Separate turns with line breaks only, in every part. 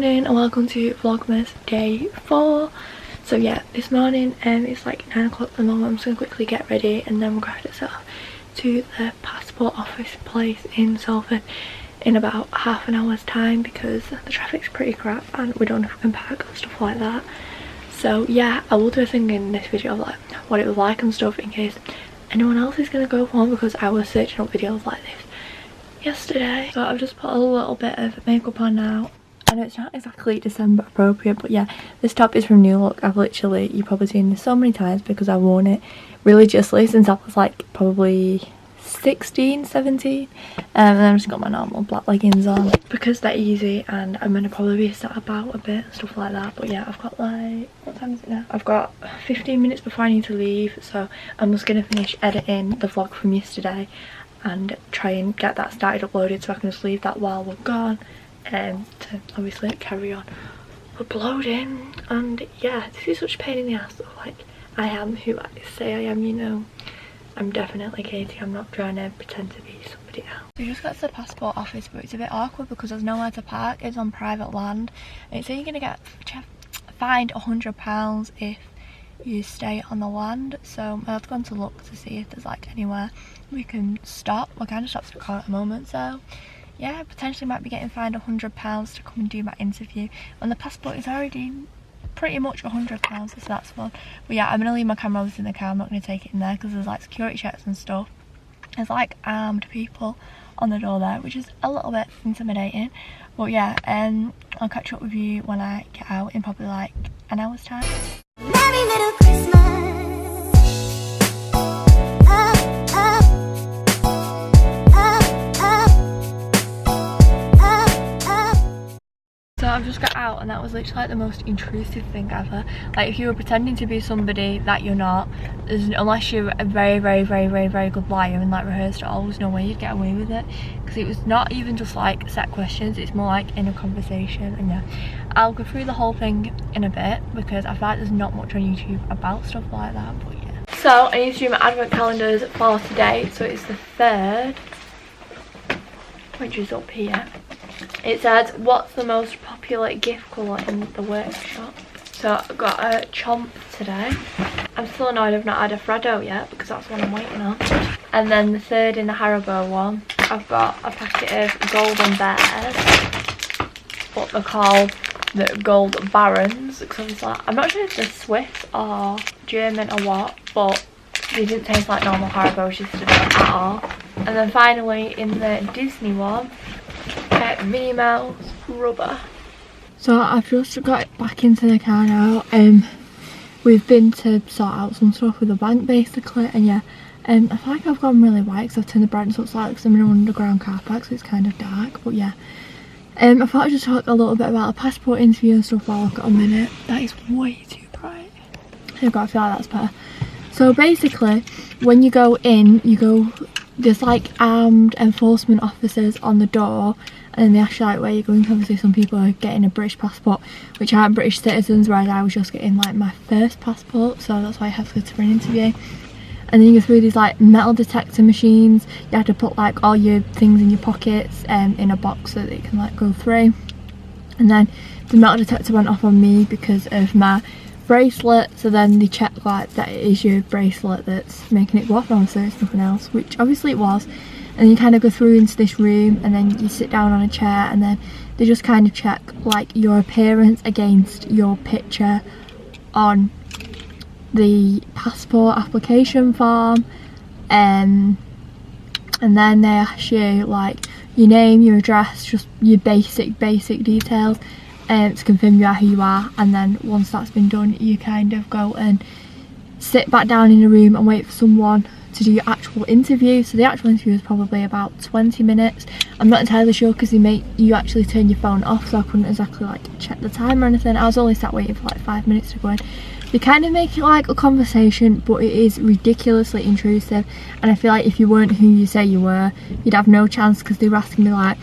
morning and welcome to Vlogmas day 4. So yeah, this morning it's like 9 o'clock at the moment. I'm just going to quickly get ready and then we're going to head off to the passport office place in Salford in about half an hour's time because the traffic's pretty crap and we don't know if we can park and stuff like that. So yeah, I will do a thing in this video of like what it was like and stuff in case anyone else is going to go for one, because I was searching up videos like this yesterday. So I've just put a little bit of makeup on now. I know it's not exactly December appropriate, but yeah, this top is from New Look. I've literally, you've probably seen this so many times because I've worn it religiously since I was like probably 16, 17. And then I've just got my normal black leggings on because they're easy and I'm going to probably be sat about a bit and stuff like that. But yeah, I've got like, what time is it now? I've got 15 minutes before I need to leave, so I'm just going to finish editing the vlog from yesterday and try and get that started uploaded so I can just leave that while we're gone. To obviously carry on uploading. And yeah, this is such a pain in the ass. Like, I am who I say I am, you know. I'm definitely Katie. I'm not trying to pretend to be somebody else. We just got to the passport office, but it's a bit awkward because there's nowhere to park. It's on private land and it's saying you're gonna get fined £100 if you stay on the land. So I've gone to look to see if there's like anywhere we can stop. We're kind of stopped at the car at the moment, so yeah, potentially might be getting fined £100 to come and do my interview. And the passport is already pretty much £100, so that's fun. But yeah, I'm going to leave my camera in the car. I'm not going to take it in there because there's like security checks and stuff. There's like armed people on the door there, which is a little bit intimidating. But yeah, I'll catch up with you when I get out in probably like an hour's time. Merry little Christmas. So I've just got out and that was literally like the most intrusive thing ever. Like, if you were pretending to be somebody that you're not, unless you're a very good liar and like rehearsed it all, there's no way you'd get away with it. Because it was not even just like set questions, it's more like in a conversation. And yeah, I'll go through the whole thing in a bit because I feel like there's not much on YouTube about stuff like that. But yeah. So I need to do my advent calendars for today. So it's the 3rd, which is up here. It says, what's the most popular gift colour in the workshop? So I've got a chomp today. I'm still annoyed I've not had a Freddo yet because that's what I'm waiting on. And then the 3rd in the Haribo one, I've got a packet of golden bears, but they're called the gold barons because obviously I'm not sure if they're Swiss or German or what, but they didn't taste like normal Haribos yesterday at all. And then finally in the Disney one, Minnie Mouse rubber. So I've just got back into the car now. We've been to sort out some stuff with the bank basically, and yeah, I feel like I've gone really white because I've turned the brightness up slightly because I'm in an underground car park, so it's kind of dark. But yeah, I thought I'd just talk a little bit about the passport interview and stuff while I've got a minute. That is way too bright. I've got to feel like that's better. So basically, when you go in, there's like armed enforcement officers on the door, and they ask you like where you're going. Obviously some people are getting a British passport which aren't British citizens, whereas I was just getting like my first passport, so that's why I have to go to for an interview. And then you go through these like metal detector machines. You have to put like all your things in your pockets in a box so that it can like go through. And then the metal detector went off on me because of my bracelet, so then they check like that it is your bracelet that's making it go off, and so it's nothing else, which obviously it was. And you kind of go through into this room and then you sit down on a chair and then they just kind of check like your appearance against your picture on the passport application form, and then they ask you like your name, your address, just your basic details to confirm you are who you are. And then once that's been done, you kind of go and sit back down in a room and wait for someone to do your actual interview. So the actual interview is probably about 20 minutes. I'm not entirely sure because they make you actually turn your phone off, so I couldn't exactly like check the time or anything. I was only sat waiting for like 5 minutes to go in. They kind of make it like a conversation, but it is ridiculously intrusive, and I feel like if you weren't who you say you were, you'd have no chance, because they were asking me like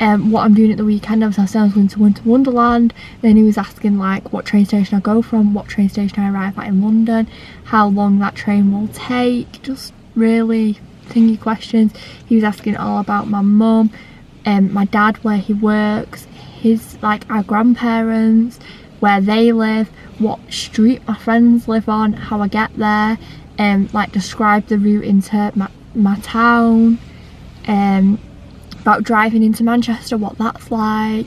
what I'm doing at the weekend. I was going to Winter Wonderland. Then he was asking like what train station I go from, what train station I arrive at in London, how long that train will take, just really thingy questions. He was asking all about my mum, my dad, where he works, our grandparents, where they live, what street my friends live on, how I get there, like describe the route into my town, about driving into Manchester, what that's like.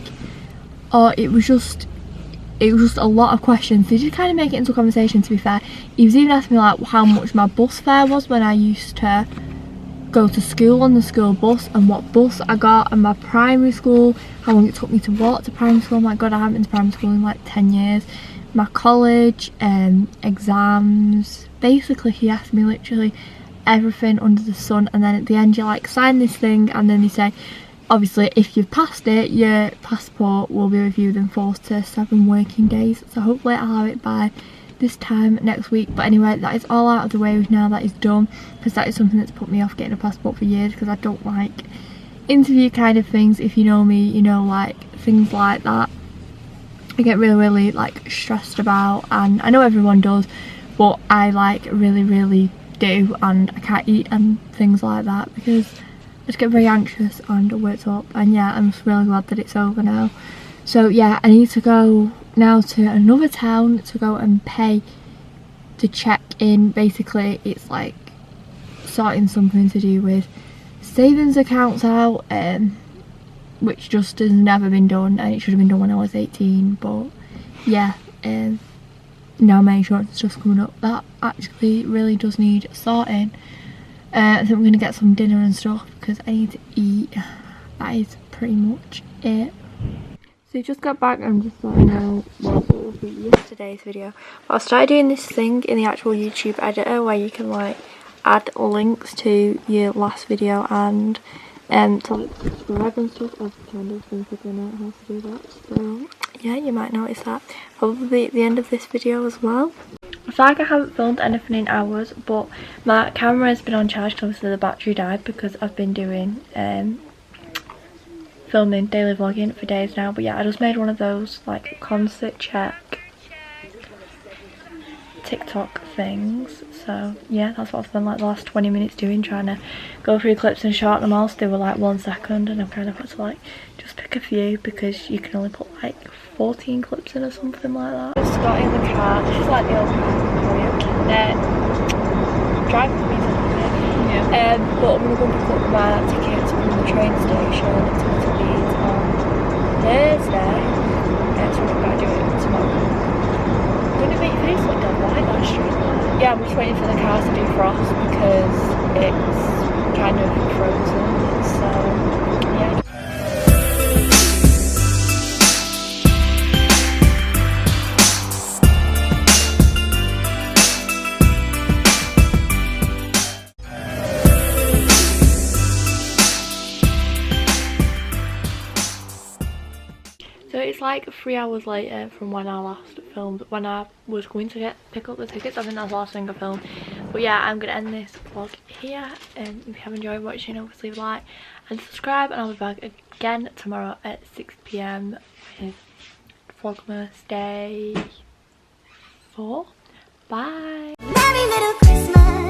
Or it was just a lot of questions. They did kind of make it into a conversation, to be fair. He was even asking me like how much my bus fare was when I used to go to school on the school bus, and what bus I got, and my primary school, how long it took me to walk to primary school. Oh my god, I haven't been to primary school in like 10 years. My college, exams. Basically he asked me literally everything under the sun, and then at the end you like sign this thing, and then they say obviously if you've passed it, your passport will be reviewed in 4 to 7 working days. So hopefully I'll have it by this time next week. But anyway, that is all out of the way with now. That is done, because that is something that's put me off getting a passport for years, because I don't like interview kind of things. If you know me, you know, like things like that I get really like stressed about, and I know everyone does, but I like really do, and I can't eat and things like that because I just get very anxious and worked up. And yeah, I'm just really glad that it's over now. So yeah, I need to go now to another town to go and pay to check in. Basically it's like sorting something to do with savings accounts out, which just has never been done, and it should have been done when I was 18. But yeah, now my insurance is just coming up, that actually really does need sorting. I think we're gonna get some dinner and stuff because I need to eat. That is pretty much it. So I just got back, and I'm just sorting out what will be yesterday's video. But I started doing this thing in the actual YouTube editor where you can like add links to your last video and to like subscribe and stuff. I've kind of been figuring out how to do that, so yeah, you might notice that probably at the end of this video as well. I feel like I haven't filmed anything in hours, but my camera has been on charge because obviously the battery died, because I've been doing filming daily vlogging for days now. But yeah, I just made one of those like concert check TikTok things. So yeah, that's what I've spent like the last 20 minutes doing, trying to go through clips and shorten them all so they were like 1 second, and I've kind of had to like just pick a few because you can only put like 14 clips in or something like that. Just got in the car. This is like the old car driving for me to yeah. But I'm gonna go pick up my tickets from the train station to Leeds on Thursday. So I'm gonna do it tomorrow. Wouldn't it make your face look dead white, that street light? Yeah, I'm just waiting for the car to defrost because it's kind of frozen, so yeah. So it's like 3 hours later from when I last filmed, when I was going to pick up the tickets. I think that's the last thing I filmed. But yeah, I'm going to end this vlog here. If you have enjoyed watching, obviously leave a like and subscribe, and I'll be back again tomorrow at 6 PM with Vlogmas Day 4. Bye! Merry little Christmas.